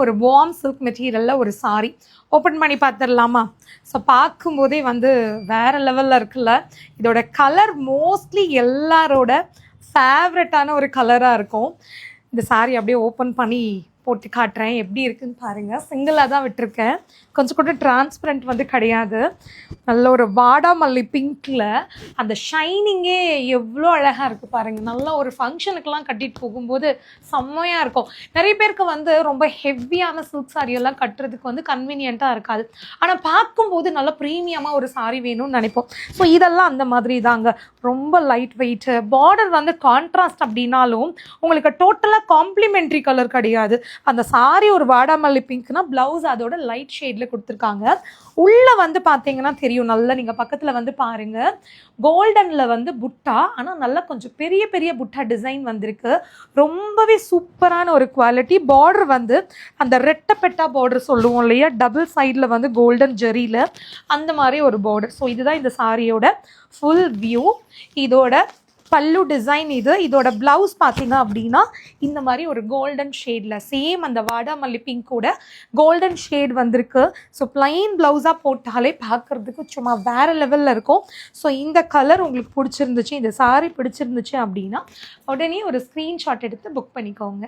ஒரு warm silk மெட்டீரியலில் ஒரு சாரி ஓப்பன் பண்ணி பார்த்துடலாமா? ஸோ பார்க்கும்போதே வேறு லெவலில் இருக்குல்ல. இதோட கலர் மோஸ்ட்லி எல்லாரோட ஃபேவரட்டான ஒரு கலராக இருக்கும். இந்த சாரி அப்படியே ஓப்பன் பண்ணி போட்டு காட்டுறேன், எப்படி இருக்குன்னு பாருங்கள். சிங்கிளாக தான் விட்டுருக்கேன், கொஞ்சம் கூட டிரான்ஸ்பரண்ட் கிடையாது. நல்ல ஒரு வாடாமல்லி பிங்க்கில் அந்த ஷைனிங்கே எவ்வளோ அழகாக இருக்குது பாருங்கள். நல்ல ஒரு ஃபங்க்ஷனுக்கெல்லாம் கட்டிட்டு போகும்போது செம்மையாக இருக்கும். நிறைய பேருக்கு ரொம்ப ஹெவியான சில்க் சாரியெல்லாம் கட்டுறதுக்கு கன்வீனியண்ட்டாக இருக்காது. ஆனால் பார்க்கும்போது நல்லா ப்ரீமியமாக ஒரு சாரி வேணும்னு நினைப்போம். ஸோ இதெல்லாம் அந்த மாதிரி தாங்க. ரொம்ப லைட் வெயிட்டு, பார்டர் கான்ட்ராஸ்ட் அப்படின்னாலும் உங்களுக்கு டோட்டலாக காம்ப்ளிமெண்ட்ரி கலர் கிடையாது. அந்த சாரி ஒரு வாடாமல்லி பிங்க்னா பிளவுஸ் அதோட லைட் ஷேட்ல கொடுத்துருக்காங்க. உள்ள பார்த்தீங்கன்னா தெரியும், நல்லா நீங்க பக்கத்துல பாருங்க. கோல்டன்ல புட்டா, ஆனா நல்லா கொஞ்சம் பெரிய பெரிய புட்டா டிசைன் வந்திருக்கு. ரொம்பவே சூப்பரான ஒரு குவாலிட்டி. பார்டர் அந்த ரெட்டப்பெட்டா பார்டர் சொல்லுவோம் இல்லையா, டபுள் சைட்ல கோல்டன் ஜெரியில அந்த மாதிரி ஒரு பார்டர். ஸோ இதுதான் இந்த சாரியோட ஃபுல் வியூ. இதோட பல்லு டிசைன் இதோட பிளவுஸ் பார்த்தீங்க அப்படின்னா இந்த மாதிரி ஒரு கோல்டன் ஷேடில் சேம் அந்த வாடாமல்லி பிங்கோட கோல்டன் ஷேட் வந்திருக்கு. ஸோ பிளைன் பிளவுஸாக போட்டாலே பார்க்குறதுக்கு சும்மா வேறு லெவலில் இருக்கும். ஸோ இந்த கலர் உங்களுக்கு பிடிச்சிருந்துச்சு, இந்த சாரி பிடிச்சிருந்துச்சு அப்படின்னா உடனே ஒரு ஸ்க்ரீன்ஷாட் எடுத்து புக் பண்ணிக்கோங்க.